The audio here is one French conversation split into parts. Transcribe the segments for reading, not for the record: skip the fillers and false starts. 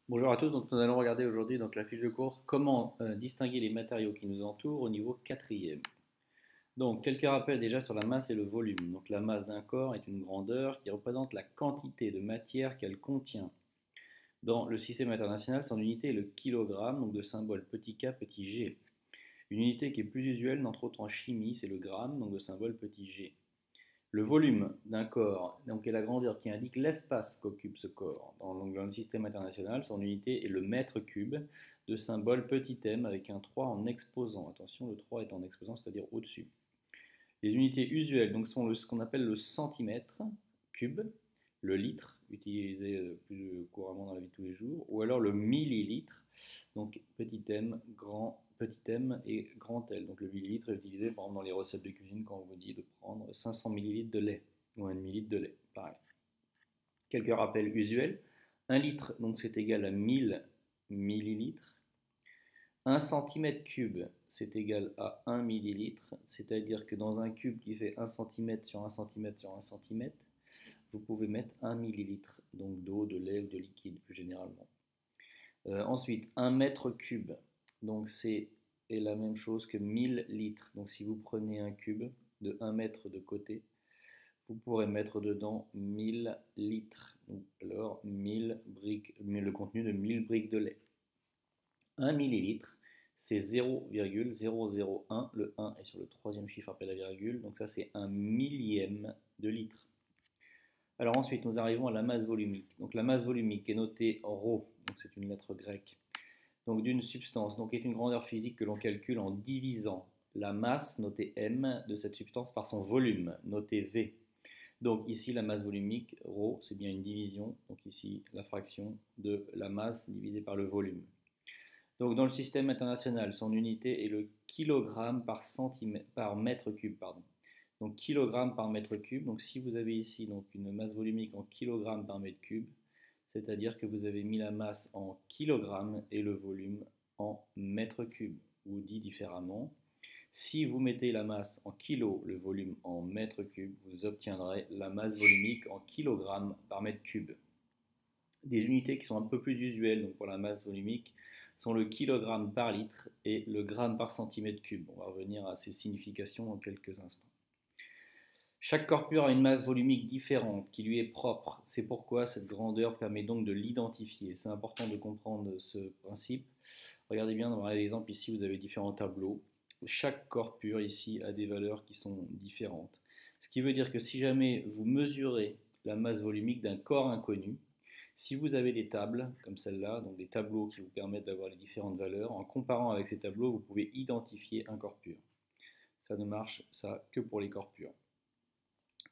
Bonjour à tous, donc nous allons regarder aujourd'hui donc la fiche de cours comment distinguer les matériaux qui nous entourent au niveau quatrième. Donc quelques rappels déjà sur la masse et le volume. Donc la masse d'un corps est une grandeur qui représente la quantité de matière qu'elle contient. Dans le système international, son unité est le kilogramme, donc de symbole petit k, petit g. Une unité qui est plus usuelle, entre autres en chimie, c'est le gramme, donc de symbole petit g. Le volume d'un corps donc, est la grandeur qui indique l'espace qu'occupe ce corps. Dans le système international, son unité est le mètre cube, de symbole petit m avec un 3 en exposant. Attention, le 3 est en exposant, c'est-à-dire au-dessus. Les unités usuelles donc, sont ce qu'on appelle le centimètre cube, le litre, utilisé plus couramment dans la vie de tous les jours, ou alors le millilitre, donc petit m et grand L. Donc le millilitre est utilisé par exemple dans les recettes de cuisine quand on vous dit de prendre 500 millilitres de lait ou 1 millilitre de lait, pareil. Quelques rappels usuels. 1 litre, donc c'est égal à 1000 millilitres. 1 centimètre cube, c'est égal à 1 millilitre, c'est-à-dire que dans un cube qui fait 1 cm sur 1 cm sur 1 cm, vous pouvez mettre 1 millilitre donc d'eau, de lait ou de liquide plus généralement. Ensuite, 1 mètre cube, donc c'est la même chose que 1000 litres. Donc si vous prenez un cube de 1 mètre de côté, vous pourrez mettre dedans 1000 litres. Donc, alors 1000 briques, le contenu de 1000 briques de lait. 1 millilitre, c'est 0,001. Le 1 est sur le troisième chiffre après la virgule, donc ça c'est un millième de litre. Alors ensuite, nous arrivons à la masse volumique. Donc la masse volumique est notée en ρ, donc c'est une lettre grecque, donc d'une substance, donc est une grandeur physique que l'on calcule en divisant la masse, notée m, de cette substance par son volume, noté v. Donc ici, la masse volumique, ρ, c'est bien une division, donc ici, la fraction de la masse divisée par le volume. Donc dans le système international, son unité est le kilogramme par mètre cube. Pardon. Donc kilogramme par mètre cube. Donc si vous avez ici donc, une masse volumique en kilogramme par mètre cube, c'est-à-dire que vous avez mis la masse en kilogrammes et le volume en mètre cube. Ou dit différemment, si vous mettez la masse en kilos, le volume en mètre cube, vous obtiendrez la masse volumique en kilogrammes par mètre cube. Des unités qui sont un peu plus usuelles donc pour la masse volumique sont le kilogramme par litre et le gramme par centimètre cube. On va revenir à ces significations dans quelques instants. Chaque corpure a une masse volumique différente qui lui est propre. C'est pourquoi cette grandeur permet donc de l'identifier. C'est important de comprendre ce principe. Regardez bien dans l'exemple ici, vous avez différents tableaux. Chaque corpure ici a des valeurs qui sont différentes. Ce qui veut dire que si jamais vous mesurez la masse volumique d'un corps inconnu, si vous avez des tables comme celle-là, donc des tableaux qui vous permettent d'avoir les différentes valeurs, en comparant avec ces tableaux, vous pouvez identifier un corpure. Ça ne marche ça que pour les corpures,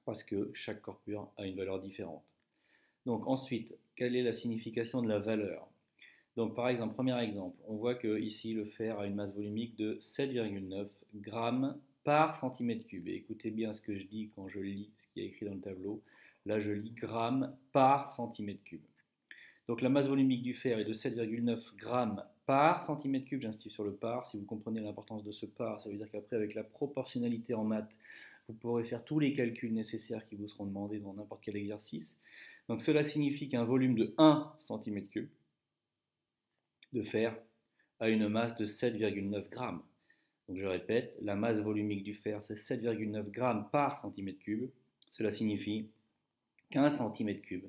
parce que chaque corpure a une valeur différente. Donc ensuite, quelle est la signification de la valeur? Donc par exemple, premier exemple, on voit que ici le fer a une masse volumique de 7,9 grammes par centimètre cube. Et écoutez bien ce que je dis quand je lis ce qui est écrit dans le tableau. Là, je lis grammes par centimètre cube. Donc la masse volumique du fer est de 7,9 grammes par centimètre cube. J'insiste sur le par. Si vous comprenez l'importance de ce par, ça veut dire qu'après, avec la proportionnalité en maths, vous pourrez faire tous les calculs nécessaires qui vous seront demandés dans n'importe quel exercice. Donc cela signifie qu'un volume de 1 cm3 de fer a une masse de 7,9 grammes. Donc je répète, la masse volumique du fer c'est 7,9 grammes par centimètre cube. Cela signifie qu'un centimètre cube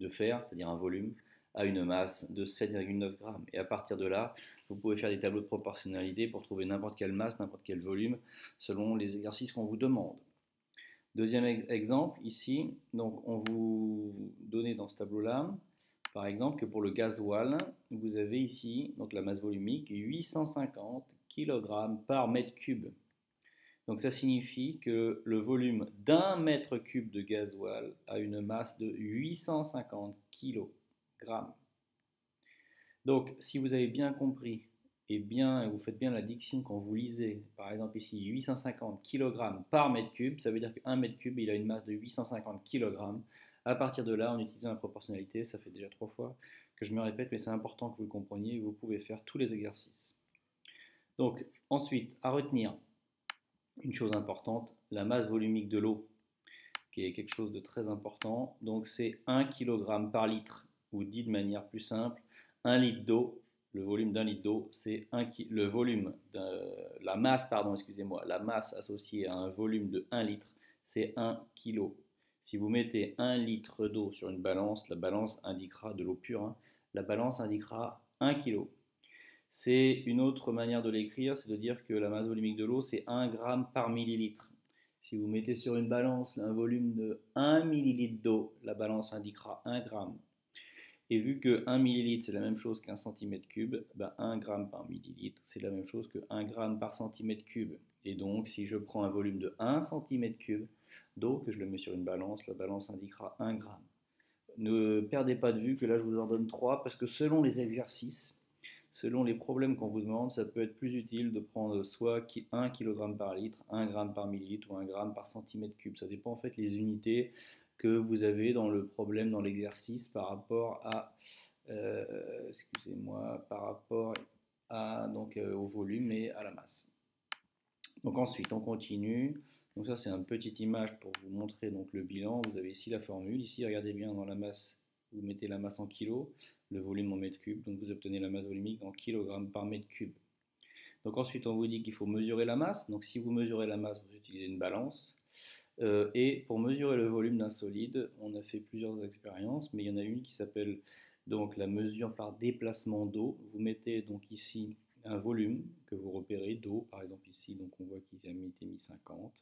de fer, c'est-à-dire un volume, a une masse de 7,9 grammes. Et à partir de là, vous pouvez faire des tableaux de proportionnalité pour trouver n'importe quelle masse, n'importe quel volume, selon les exercices qu'on vous demande. Deuxième exemple, ici, donc on vous donnait dans ce tableau-là, par exemple, que pour le gasoil, vous avez ici donc la masse volumique 850 kg par mètre cube. Donc ça signifie que le volume d'un mètre cube de gasoil a une masse de 850 kg. Donc si vous avez bien compris et vous faites bien la diction quand vous lisez, par exemple ici 850 kg par mètre cube, ça veut dire qu'un mètre cube il a une masse de 850 kg. À partir de là, en utilisant la proportionnalité, ça fait déjà 3 fois que je me répète, mais c'est important que vous le compreniez et vous pouvez faire tous les exercices. Donc ensuite, à retenir, une chose importante, la masse volumique de l'eau, qui est quelque chose de très important. Donc c'est 1 kg par litre, ou dit de manière plus simple, 1 litre d'eau, le volume d'un litre d'eau, c'est le volume la masse, pardon, excusez-moi, la masse associée à un volume de 1 litre, c'est 1 kg. Si vous mettez 1 litre d'eau sur une balance, la balance indiquera de l'eau pure, hein, la balance indiquera 1 kg. C'est une autre manière de l'écrire, c'est de dire que la masse volumique de l'eau, c'est 1 gramme par millilitre. Si vous mettez sur une balance un volume de 1 millilitre d'eau, la balance indiquera 1 gramme. Et vu que 1 millilitre c'est la même chose qu'un centimètre cube, ben 1 gramme par millilitre c'est la même chose que 1 gramme par centimètre cube. Et donc si je prends un volume de 1 centimètre cube d'eau, que je le mets sur une balance, la balance indiquera 1 gramme. Ne perdez pas de vue que là je vous en donne 3 parce que selon les exercices, selon les problèmes qu'on vous demande, ça peut être plus utile de prendre soit 1 kg par litre, 1 gramme par millilitre ou 1 gramme par centimètre cube. Ça dépend en fait les unités que vous avez dans le problème, dans l'exercice par rapport à, excusez-moi, par rapport à, donc, au volume et à la masse. Donc ensuite, on continue. Donc ça, c'est une petite image pour vous montrer donc, le bilan. Vous avez ici la formule. Ici, regardez bien dans la masse, vous mettez la masse en kilos, le volume en mètres cubes. Donc vous obtenez la masse volumique en kilogrammes par mètre cube. Donc ensuite, on vous dit qu'il faut mesurer la masse. Donc si vous mesurez la masse, vous utilisez une balance. Et pour mesurer le volume d'un solide, on a fait plusieurs expériences, mais il y en a une qui s'appelle donc la mesure par déplacement d'eau. Vous mettez donc ici un volume que vous repérez d'eau, par exemple ici, donc on voit qu'il a été mis 50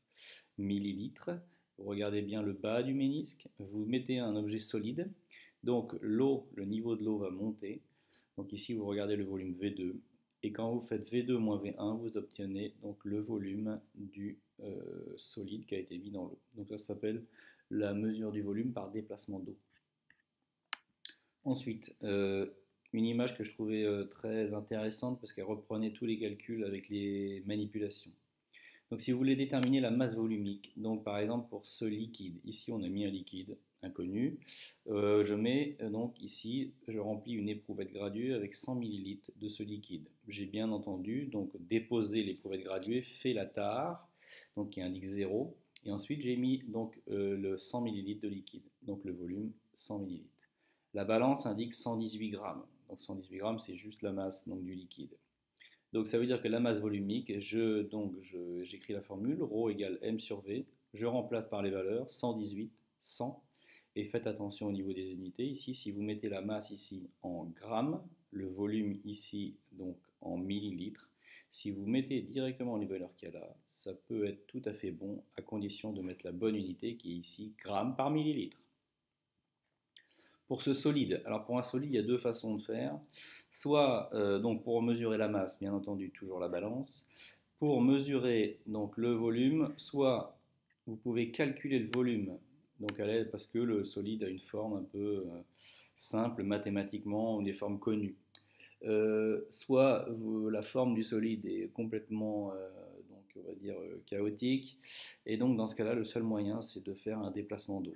millilitres. Vous regardez bien le bas du ménisque, vous mettez un objet solide, donc l'eau, le niveau de l'eau va monter. Donc ici vous regardez le volume V2, et quand vous faites V2 moins V1, vous obtenez donc le volume du solide qui a été mis dans l'eau. Donc ça s'appelle la mesure du volume par déplacement d'eau. Ensuite, une image que je trouvais très intéressante parce qu'elle reprenait tous les calculs avec les manipulations. Donc si vous voulez déterminer la masse volumique, donc par exemple pour ce liquide, ici on a mis un liquide inconnu, je mets donc ici, je remplis une éprouvette graduée avec 100 ml de ce liquide. J'ai bien entendu donc déposé l'éprouvette graduée, fait la tare, donc qui indique 0, et ensuite j'ai mis donc le 100 ml de liquide, donc le volume 100 ml. La balance indique 118 grammes, donc 118 grammes c'est juste la masse donc, du liquide. Donc ça veut dire que la masse volumique, j'écris la formule, ρ égale m sur v, je remplace par les valeurs 118, 100, et faites attention au niveau des unités. Ici, si vous mettez la masse ici en grammes, le volume ici donc en millilitres, si vous mettez directement les valeurs qu'il y a là, ça peut être tout à fait bon à condition de mettre la bonne unité qui est ici grammes par millilitre. Pour ce solide, alors pour un solide, il y a deux façons de faire. Soit donc pour mesurer la masse, bien entendu, toujours la balance. Pour mesurer donc le volume, soit vous pouvez calculer le volume, donc à l'aide parce que le solide a une forme un peu simple mathématiquement, des formes connues. Soit la forme du solide est complètement donc on va dire chaotique, et donc dans ce cas-là, le seul moyen c'est de faire un déplacement d'eau.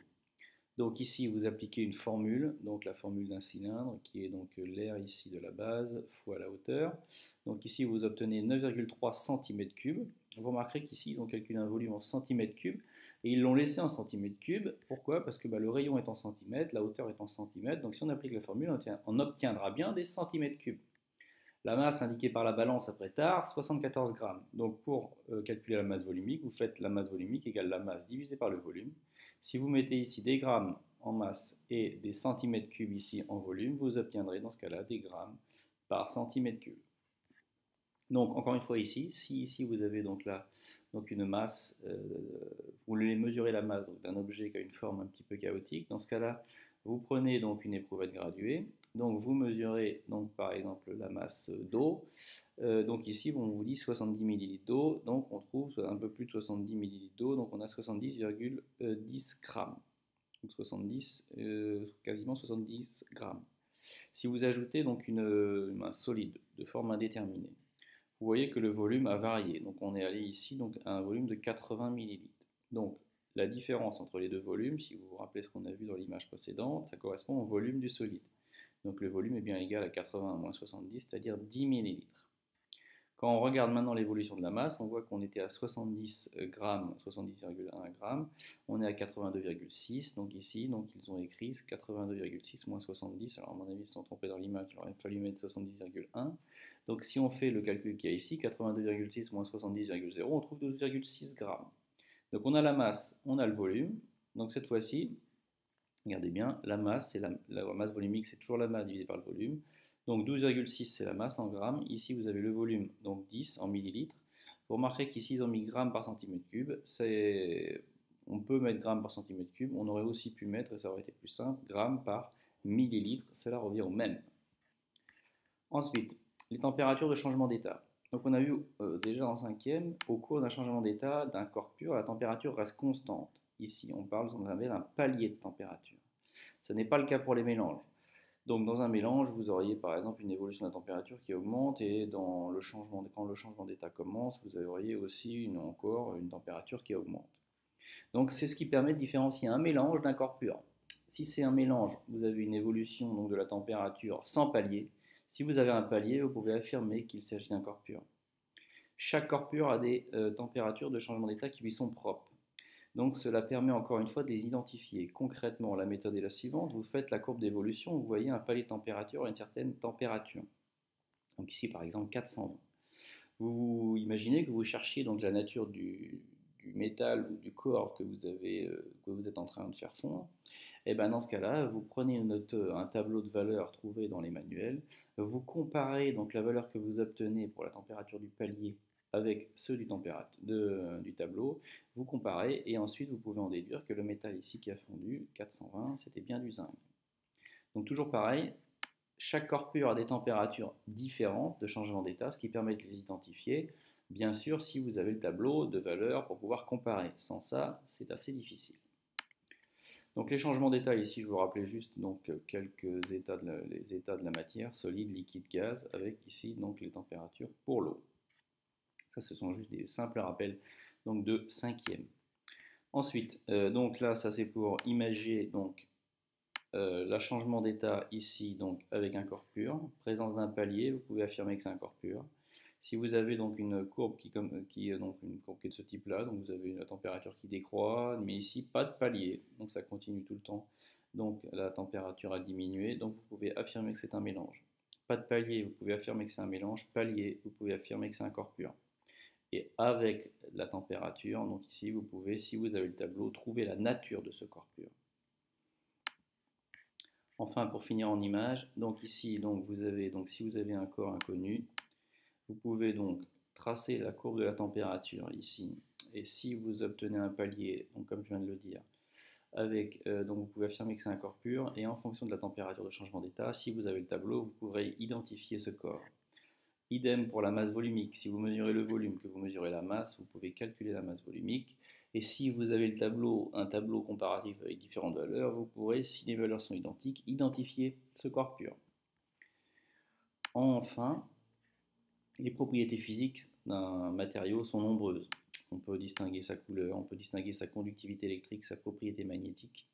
Donc ici, vous appliquez une formule, donc la formule d'un cylindre, qui est donc l'air ici de la base fois la hauteur. Donc ici, vous obtenez 9,3 cm3. Vous remarquerez qu'ici, ils ont calculé un volume en centimètres cubes, et ils l'ont laissé en centimètres cubes. Pourquoi? Parce que le rayon est en centimètres, la hauteur est en centimètres, donc si on applique la formule, on obtiendra bien des centimètres cubes. La masse indiquée par la balance après tard, 74 grammes. Donc pour calculer la masse volumique, vous faites la masse volumique égale la masse divisée par le volume. Si vous mettez ici des grammes en masse et des centimètres cubes ici en volume, vous obtiendrez dans ce cas-là des grammes par centimètre cube. Donc encore une fois ici, si ici vous avez donc là donc une masse, vous voulez mesurer la masse d'un objet qui a une forme un petit peu chaotique, dans ce cas-là, vous prenez donc une éprouvette graduée, donc vous mesurez donc par exemple la masse d'eau, donc ici on vous dit 70 ml d'eau, donc on trouve un peu plus de 70 ml d'eau, donc on a 70,10 grammes, donc 70, quasiment 70 grammes. Si vous ajoutez donc un solide de forme indéterminée, vous voyez que le volume a varié, donc on est allé ici donc, à un volume de 80 ml. Donc la différence entre les deux volumes, si vous vous rappelez ce qu'on a vu dans l'image précédente, ça correspond au volume du solide. Donc le volume est bien égal à 80 moins 70, c'est-à-dire 10 ml. Quand on regarde maintenant l'évolution de la masse, on voit qu'on était à 70 grammes, 70,1 grammes, on est à 82,6, donc ici, donc ils ont écrit 82,6 moins 70, alors à mon avis ils se sont trompés dans l'image, il aurait fallu mettre 70,1, donc si on fait le calcul qu'il y a ici, 82,6 moins 70,0, on trouve 12,6 grammes. Donc on a la masse, on a le volume, donc cette fois-ci, regardez bien, la masse, la masse volumique, c'est toujours la masse divisée par le volume. Donc 12,6 c'est la masse en grammes. Ici vous avez le volume, donc 10 en millilitres. Vous remarquerez qu'ici ils ont mis grammes par centimètre cube. On peut mettre grammes par centimètre cube. On aurait aussi pu mettre, et ça aurait été plus simple, grammes par millilitre. Cela revient au même. Ensuite, les températures de changement d'état. Donc on a vu déjà en cinquième, au cours d'un changement d'état d'un corps pur, la température reste constante. Ici, on parle d'un palier de température. Ce n'est pas le cas pour les mélanges. Donc dans un mélange, vous auriez par exemple une évolution de la température qui augmente et quand le changement d'état commence, vous auriez aussi encore une température qui augmente. Donc c'est ce qui permet de différencier un mélange d'un corps pur. Si c'est un mélange, vous avez une évolution donc, de la température sans palier. Si vous avez un palier, vous pouvez affirmer qu'il s'agit d'un corps pur. Chaque corps pur a des températures de changement d'état qui lui sont propres. Donc cela permet encore une fois de les identifier. Concrètement, la méthode est la suivante. Vous faites la courbe d'évolution, vous voyez un palier de température à une certaine température. Donc ici par exemple 420. Vous imaginez que vous cherchiez donc la nature du métal ou du corps que vous êtes en train de faire fondre. Et bien dans ce cas-là, vous prenez un tableau de valeurs trouvé dans les manuels, vous comparez donc la valeur que vous obtenez pour la température du palier avec ceux du tableau, vous comparez et ensuite vous pouvez en déduire que le métal ici qui a fondu, 420, c'était bien du zinc. Donc toujours pareil, chaque corps pur a des températures différentes de changement d'état, ce qui permet de les identifier, bien sûr si vous avez le tableau de valeurs pour pouvoir comparer. Sans ça, c'est assez difficile. Donc les changements d'état ici, je vous rappelais juste donc quelques états les états de la matière, solide, liquide, gaz, avec ici donc les températures pour l'eau. Ça, ce sont juste des simples rappels donc, de cinquième. Ensuite, donc là, ça c'est pour imager donc, le changement d'état ici donc, avec un corps pur. Présence d'un palier, vous pouvez affirmer que c'est un corps pur. Si vous avez donc une courbe qui est de ce type-là, donc vous avez une température qui décroît, mais ici pas de palier, donc ça continue tout le temps. Donc la température a diminué, donc vous pouvez affirmer que c'est un mélange. Pas de palier, vous pouvez affirmer que c'est un mélange. Palier, vous pouvez affirmer que c'est un corps pur. Et avec la température, donc ici vous pouvez, si vous avez le tableau, trouver la nature de ce corps pur. Enfin, pour finir en image, donc ici, donc vous avez, donc si vous avez un corps inconnu, vous pouvez donc tracer la courbe de la température ici. Et si vous obtenez un palier, donc comme je viens de le dire, donc vous pouvez affirmer que c'est un corps pur. Et en fonction de la température de changement d'état, si vous avez le tableau, vous pourrez identifier ce corps. Idem pour la masse volumique. Si vous mesurez le volume, que vous mesurez la masse, vous pouvez calculer la masse volumique. Et si vous avez un tableau comparatif avec différentes valeurs, vous pourrez, si les valeurs sont identiques, identifier ce corps pur. Enfin, les propriétés physiques d'un matériau sont nombreuses. On peut distinguer sa couleur, on peut distinguer sa conductivité électrique, sa propriété magnétique.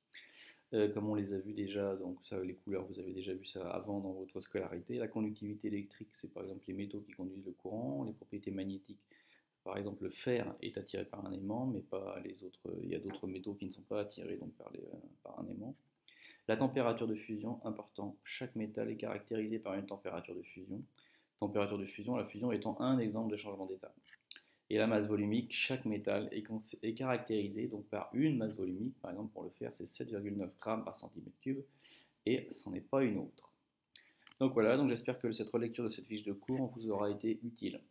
Comme on les a vus déjà, donc ça, les couleurs, vous avez déjà vu ça avant dans votre scolarité. La conductivité électrique, c'est par exemple les métaux qui conduisent le courant. Les propriétés magnétiques, par exemple le fer est attiré par un aimant, mais pas les autres. Il y a d'autres métaux qui ne sont pas attirés donc par un aimant. La température de fusion, important, chaque métal est caractérisé par une température de fusion. Température de fusion, la fusion étant un exemple de changement d'état. Et la masse volumique, chaque métal est caractérisé donc par une masse volumique. Par exemple, pour le fer, c'est 7,9 grammes par centimètre cube, et ce n'est pas une autre. Donc voilà, donc j'espère que cette relecture de cette fiche de cours vous aura été utile.